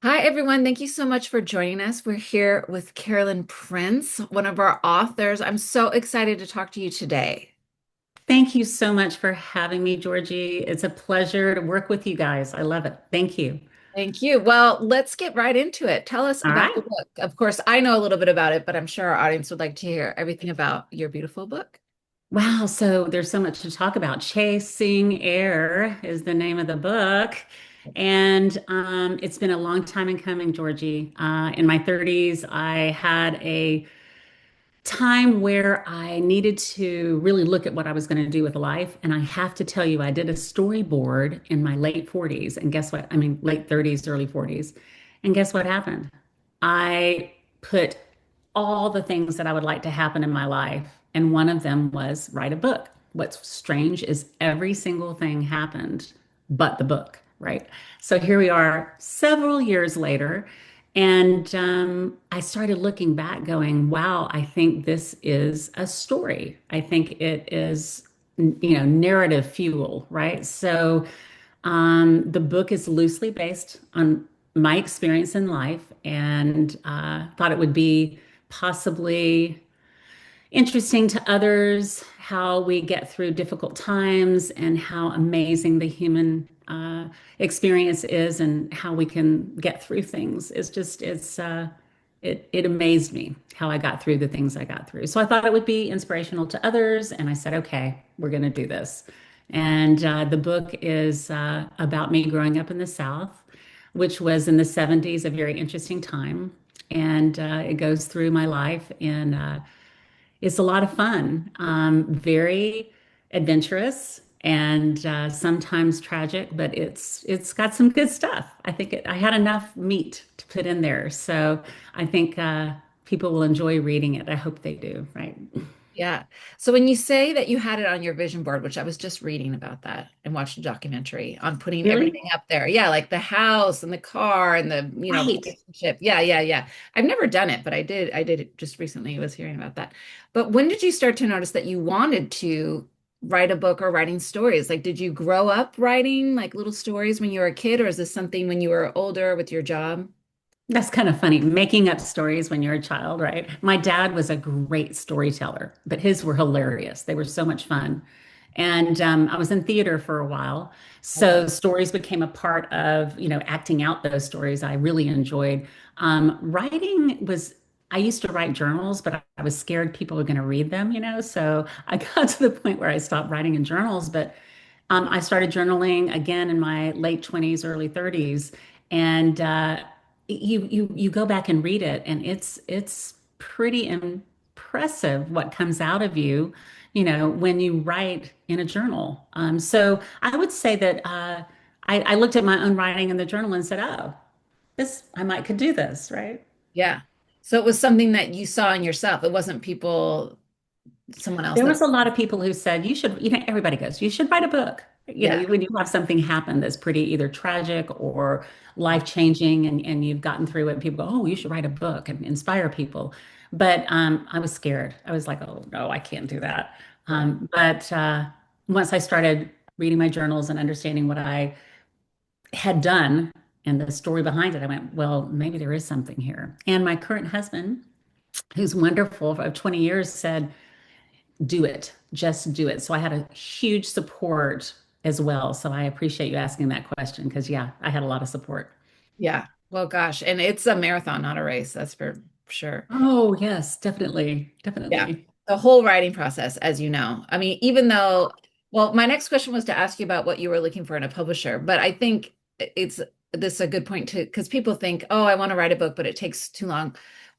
Hi, everyone. Thank you so much for joining us. We're here with Carolyn Prince, one of our authors. I'm so excited to talk to you today. Thank you so much for having me, Georgie. It's a pleasure to work with you guys. I love it. Thank you. Thank you. Well, let's get right into it. Tell us All about right. the book. Of course, I know a little bit about it, but I'm sure our audience would like to hear everything about your beautiful book. Wow. So there's so much to talk about. Chasing Air is the name of the book. And it's been a long time in coming, Georgie. In my 30s, I had a time where I needed to really look at what I was going to do with life. And I have to tell you, I did a storyboard in my late 40s. And guess what? I mean, late 30s, early 40s. And guess what happened? I put all the things that I would like to happen in my life. And one of them was write a book. What's strange is every single thing happened but the book, right? So here we are several years later. And I started looking back, going, wow, I think this is a story. I think it is, narrative fuel, right? So the book is loosely based on my experience in life and thought it would be possibly interesting to others how we get through difficult times and how amazing the human experience is and how we can get through things. It amazed me how I got through the things I got through. So I thought it would be inspirational to others, and I said, okay, we're going to do this. And the book is about me growing up in the South, which was in the 70s, a very interesting time. And it goes through my life and it's a lot of fun, very adventurous and sometimes tragic, but it's got some good stuff. I had enough meat to put in there, so I think people will enjoy reading it. I hope they do, right? Yeah. So when you say that you had it on your vision board, which I was just reading about that and watched a documentary on putting Really? everything up there. Yeah, like the house and the car and the, Right. relationship. Yeah, yeah, yeah. I've never done it, but I did it just recently. I was hearing about that. But when did you start to notice that you wanted to write a book or writing stories? Like, did you grow up writing like little stories when you were a kid, or is this something when you were older with your job? That's kind of funny, making up stories when you're a child, right? My dad was a great storyteller, but his were hilarious. They were so much fun. And I was in theater for a while. Okay. So stories became a part of, acting out those stories I really enjoyed. Writing was, I used to write journals, but I was scared people were going to read them, So I got to the point where I stopped writing in journals, but I started journaling again in my late 20s, early 30s. And you go back and read it, and it's pretty impressive what comes out of you, when you write in a journal. So I would say that I looked at my own writing in the journal and said, "Oh, this I might could do this, right?" Yeah. So it was something that you saw in yourself. It wasn't people, someone else There that, was a lot of people who said you should, everybody goes, you should write a book. yeah. When you have something happen that's pretty either tragic or life-changing and you've gotten through it, people go, oh, you should write a book and inspire people. But I was scared. I was like, oh, no, I can't do that. Yeah. But once I started reading my journals and understanding what I had done and the story behind it, I went, well, maybe there is something here. And my current husband, who's wonderful of 20 years, said, do it, just do it. So I had a huge support as well. So I appreciate you asking that question because, yeah, I had a lot of support. Yeah. Well, gosh. And it's a marathon, not a race. That's for sure. Oh, yes, definitely. Yeah. Definitely. The whole writing process, as you know. I mean, even though, well, my next question was to ask you about what you were looking for in a publisher, but I think it's this is a good point too, because people think, oh, I want to write a book, but it takes too long.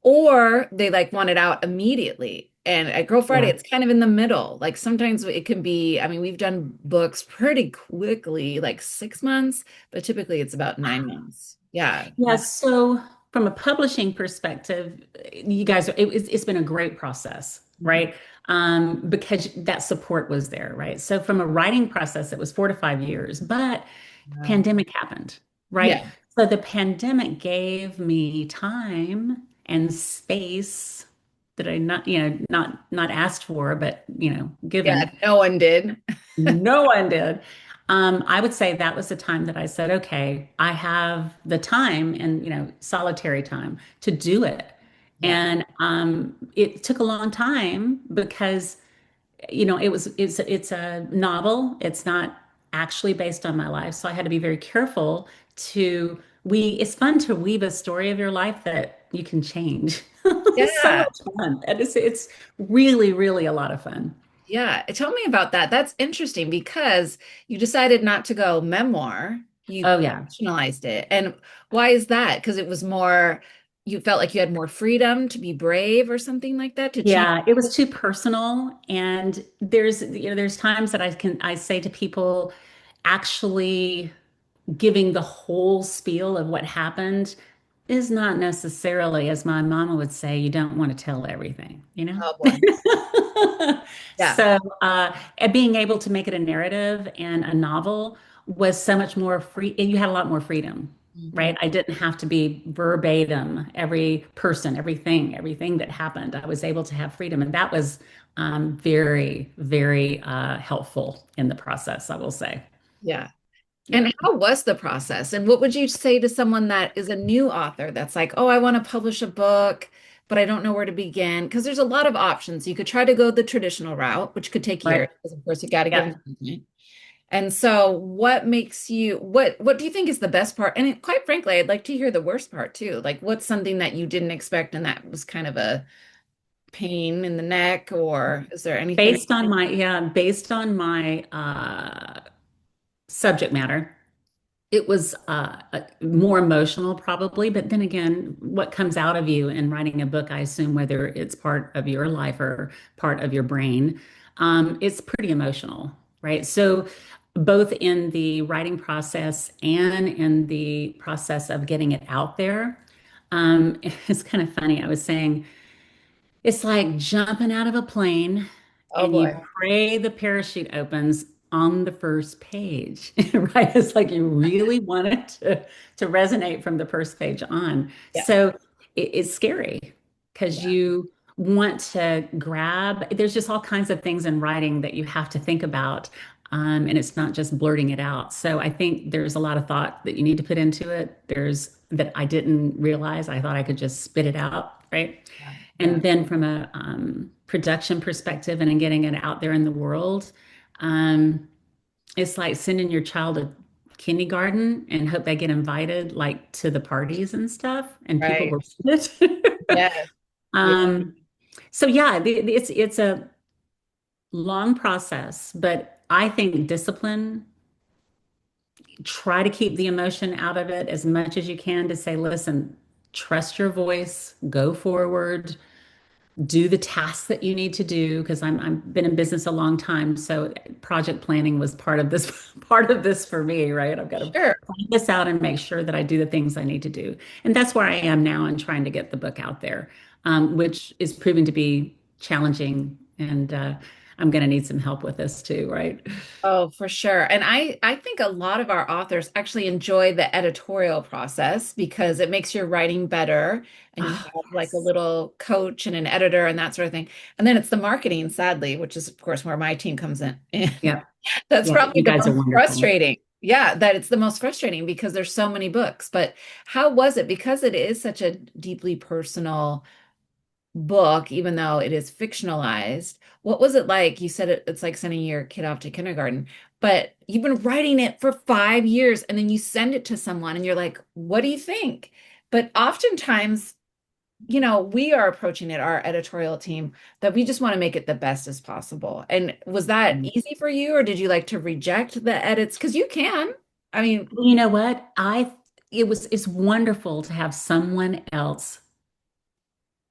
Or they like want it out immediately. And at Girl Friday, Yeah. it's kind of in the middle. Like sometimes it can be, I mean, we've done books pretty quickly, like 6 months, but typically it's about 9 months. Yeah. Yeah. So from a publishing perspective, you guys, it's been a great process, Mhm. right? Because that support was there, right? So from a writing process, it was 4 to 5 years, but Wow. pandemic happened, right? Yeah. So the pandemic gave me time and space that I not asked for, but Yeah. given. No one did. No one did. I would say that was the time that I said, okay, I have the time and, solitary time to do it. Yeah. And it took a long time because, it's a novel. It's not actually based on my life. So I had to be very careful it's fun to weave a story of your life that you can change. It's so Yeah. much fun. And it's really, really a lot of fun. Yeah. Tell me about that. That's interesting because you decided not to go memoir. You Oh, yeah. fictionalized it. And why is that? Because it was more, you felt like you had more freedom to be brave or something like that to change. Yeah, it was too personal. And there's times that I say to people, actually giving the whole spiel of what happened is not necessarily, as my mama would say, you don't want to tell everything, you know? Oh boy. Yeah. So, and being able to make it a narrative and a novel was so much more free, and you had a lot more freedom, Mhm. right? I didn't have to be verbatim, every person, everything that happened. I was able to have freedom, and that was very, very helpful in the process, I will say. Yeah. Yeah. And how was the process? And what would you say to someone that is a new author that's like, oh, I want to publish a book, but I don't know where to begin? Because there's a lot of options. You could try to go the traditional route, which could take years, Right. because of course you got to give Yeah. them something. And so what makes you what do you think is the best part? And quite frankly, I'd like to hear the worst part too. Like what's something that you didn't expect and that was kind of a pain in the neck, or is there anything? Based on my subject matter, it was more emotional probably, but then again, what comes out of you in writing a book, I assume whether it's part of your life or part of your brain, it's pretty emotional, right? So both in the writing process and in the process of getting it out there, it's kind of funny. I was saying it's like jumping out of a plane Oh and you boy. pray the parachute opens on the first page, right? It's like you really want it to resonate from the first page on. Yeah. So it's scary because Yeah. you want to grab, there's just all kinds of things in writing that you have to think about. And it's not just blurting it out. So I think there's a lot of thought that you need to put into it. There's that I didn't realize. I thought I could just spit it out, right? Yeah. Yeah. And then from a production perspective and in getting it out there in the world, um, it's like sending your child to kindergarten and hope they get invited like to the parties and stuff, and people Right. will see it. Yes. Yeah. um, so yeah, it's a long process, but I think discipline, try to keep the emotion out of it as much as you can to say, listen, trust your voice, go forward, do the tasks that you need to do because I've been in business a long time, so project planning was part of this part of this for me, right? I've got to Sure. plan this out and make sure that I do the things I need to do, and that's where I am now in trying to get the book out there, which is proving to be challenging, and I'm going to need some help with this too, right? Oh, for sure. And I think a lot of our authors actually enjoy the editorial process because it makes your writing better and you Oh, have like a yes. little coach and an editor and that sort of thing. And then it's the marketing, sadly, which is of course where my team comes in. Yeah, That's yeah, probably you the guys are most wonderful. frustrating. Yeah, that it's the most frustrating because there's so many books. But how was it? Because it is such a deeply personal book, even though it is fictionalized. What was it like? You said it's like sending your kid off to kindergarten, but you've been writing it for 5 years and then you send it to someone and you're like, what do you think? But oftentimes, we are approaching it, our editorial team, that we just want to make it the best as possible. And was that easy for you, or did you like to reject the edits? Because you can. I mean, You know what? It's wonderful to have someone else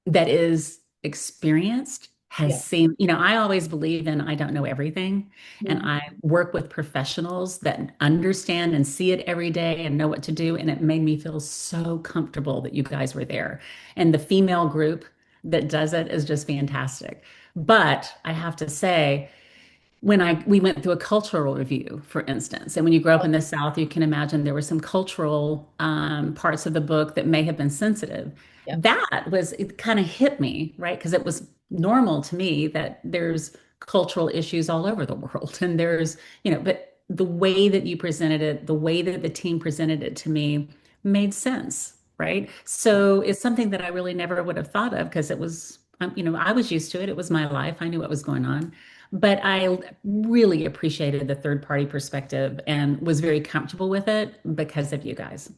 that is experienced, has yeah. seen, I always believe in I don't know everything. And Mhm. I work with professionals that understand and see it every day and know what to do. And it made me feel so comfortable that you guys were there. And the female group that does it is just fantastic. But I have to say, we went through a cultural review, for instance, and when you grow up Oh, in the South, you can imagine there were some cultural parts of the book that may have been sensitive. yeah. It kind of hit me, right? Because it was normal to me that there's cultural issues all over the world, and but the way that you presented it, the way that the team presented it to me made sense, right? Yeah. So it's something that I really never would have thought of because it was, I was used to it. It was my life. I knew what was going on. But I really appreciated the third party perspective and was very comfortable with it because of you guys.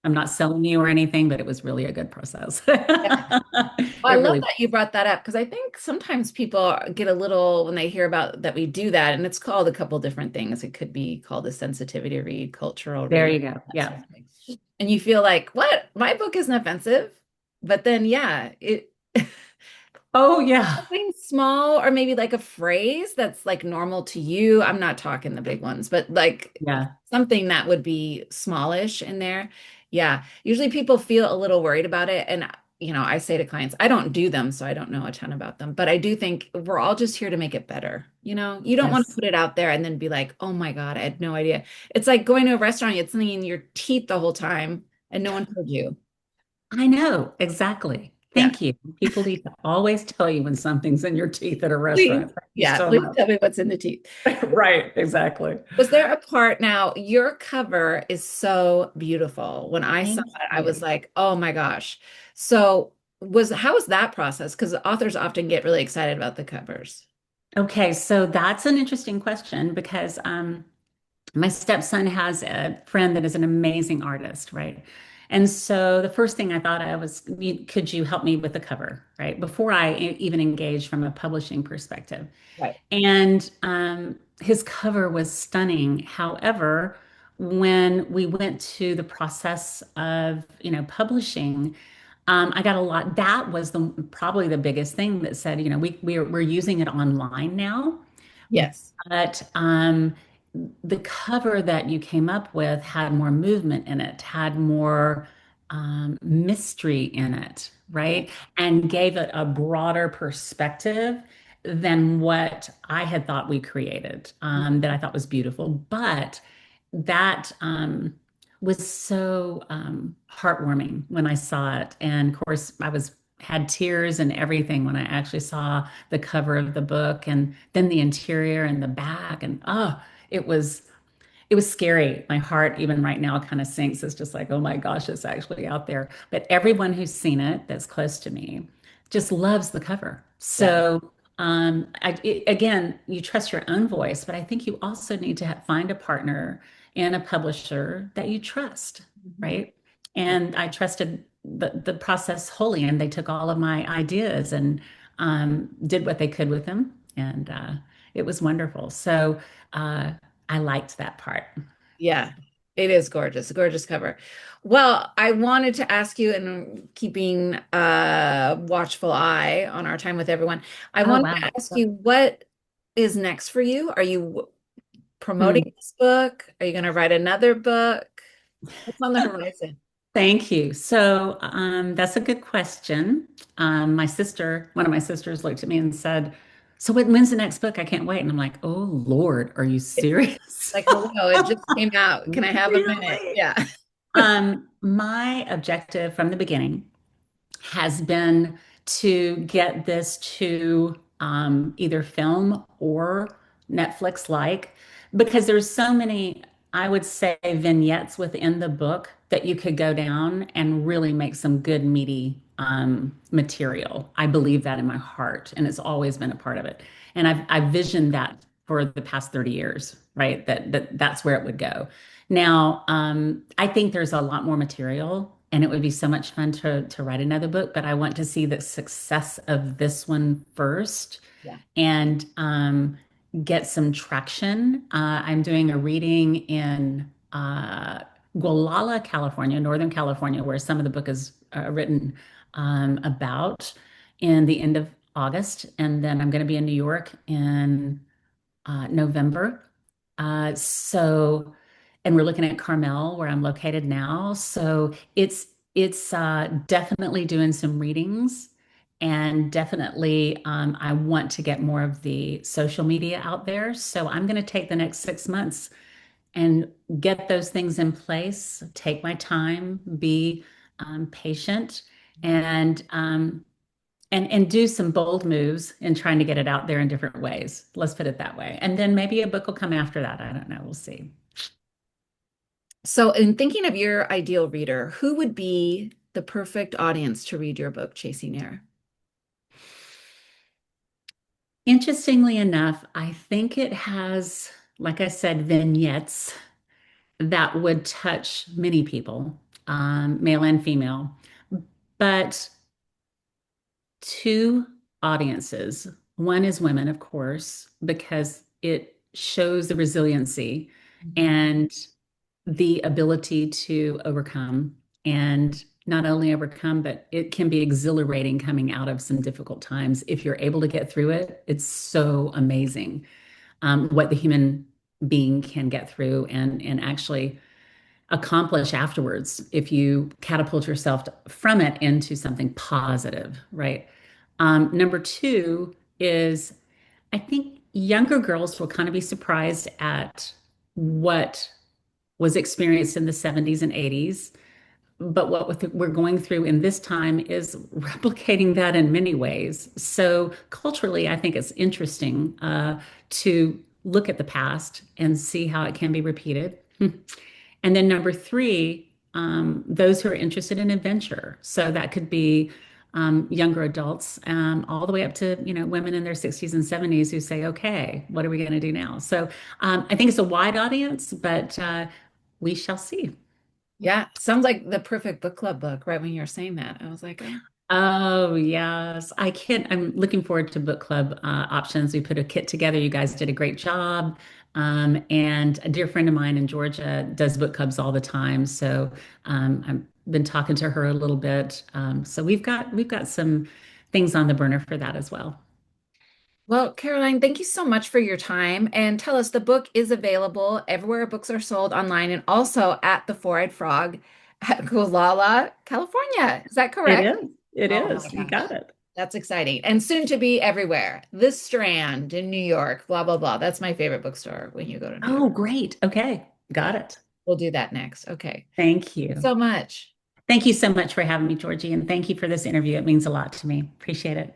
I'm not selling you or anything, but it was really a good process. Well, I It love really, that you brought that up because I think sometimes people get a little when they hear about that we do that, and it's called a couple different things. It could be called a sensitivity read, cultural there read, you go. that sort Yeah. of thing. And you feel like, what? My book isn't offensive. But then, yeah, it Oh, yeah. something small or maybe like a phrase that's like normal to you. I'm not talking the big ones, but like Yeah. something that would be smallish in there. Yeah. Usually people feel a little worried about it. And, I say to clients, I don't do them, so I don't know a ton about them, but I do think we're all just here to make it better. You don't want to Yes. put it out there and then be like, oh my God, I had no idea. It's like going to a restaurant, you had something in your teeth the whole time and no one told you. I know. Exactly. Yeah. Thank you. People need to always tell you when something's in your teeth at a Please. restaurant. Thank you Yeah. so Please much. tell me what's in the teeth. Right. Exactly. Was there a part now? Your cover is so beautiful. When I saw Thank it, I was you. like, oh my gosh. So how was that process? Because authors often get really excited about the covers. Okay. So that's an interesting question because my stepson has a friend that is an amazing artist, right? And so the first thing I thought I was, could you help me with the cover, right? Before I even engaged from a publishing perspective. Right. And his cover was stunning. However, when we went to the process of, publishing, I got a lot. That was probably the biggest thing that said, we're using it online now, Yes. but the cover that you came up with had more movement in it, had more mystery in it, Yeah. right? And gave it a broader perspective than what I had thought we created, that I thought was beautiful. But that was so heartwarming when I saw it. And of course, I was had tears and everything when I actually saw the cover of the book and then the interior and the back. And it was it was scary. My heart, even right now, kind of sinks. It's just like, oh my gosh, it's actually out there. But everyone who's seen it that's close to me just loves the cover. Yeah. So, again, you trust your own voice, but I think you also need to find a partner and a publisher that you trust, Mhm. right? And I trusted the process wholly, and they took all of my ideas and did what they could with them, and it was wonderful. So. I liked that part. Yeah, it is gorgeous, a gorgeous cover. Well, I wanted to ask you, and keeping a watchful eye on our time with everyone, I Oh, wanted wow. to ask you what is next for you? Are you promoting Hmm. this book? Are you going to write another book? What's on the horizon? Thank you. So that's a good question. One of my sisters looked at me and said, "So when's the next book? I can't wait." And I'm like, "Oh Lord, are you serious?" Like, hello, it just came out. Can I have a minute? Really? Yeah. My objective from the beginning has been to get this to either film or Netflix like, because there's so many, I would say, vignettes within the book that you could go down and really make some good, meaty material. I believe that in my heart, and it's always been a part of it. And I've visioned that for the past 30 years, right? That's where it would go. Now, I think there's a lot more material, and it would be so much fun to write another book. But I want to see the success of this one first, Yeah. and get some traction. I'm doing a reading in Gualala, California, Northern California, where some of the book is written about in the end of August, and then I'm going to be in New York in November. So, and we're looking at Carmel, where I'm located now. So it's definitely doing some readings, and definitely I want to get more of the social media out there. So I'm going to take the next 6 months and get those things in place. Take my time, be patient, and and do some bold moves in trying to get it out there in different ways. Let's put it that way. And then maybe a book will come after that. I don't know. We'll see. So, in thinking of your ideal reader, who would be the perfect audience to read your book, Chasing Air? Interestingly enough, I think it has, like I said, vignettes that would touch many people, male and female. But two audiences. One is women, of course, because it shows the resiliency Mhm. and the ability to overcome, and not only overcome, but it can be exhilarating coming out of some difficult times. If you're able to get through it, it's so amazing what the human being can get through and actually accomplish afterwards if you catapult yourself from it into something positive, right? Number two is I think younger girls will kind of be surprised at what was experienced in the 70s and 80s. But what we're going through in this time is replicating that in many ways. So culturally, I think it's interesting to look at the past and see how it can be repeated. And then number three, those who are interested in adventure. So that could be younger adults, all the way up to, women in their 60s and 70s who say, okay, what are we going to do now? So I think it's a wide audience, but we shall see. Yeah, sounds like the perfect book club book, right when you were saying that. I was like, oh, Oh, yes. I'm looking forward to book club options. We put a kit together. You guys did a great job. And a dear friend of mine in Georgia does book clubs all the time. So I've been talking to her a little bit. So we've got some things on the burner for that as well. well, Caroline, thank you so much for your time. And tell us, the book is available everywhere books are sold online and also at the Four-Eyed Frog at Gualala, California. Is that It correct? is. It Oh my is. You got gosh. it. That's exciting. And soon to be everywhere. This Strand in New York, blah, blah, blah. That's my favorite bookstore when you go to New York. Oh, great. Okay. Got Yeah, it. we'll do that next. Okay. Thank Thanks you. so much. Thank you so much for having me, Georgie, and thank you for this interview. It means a lot to me. Appreciate it.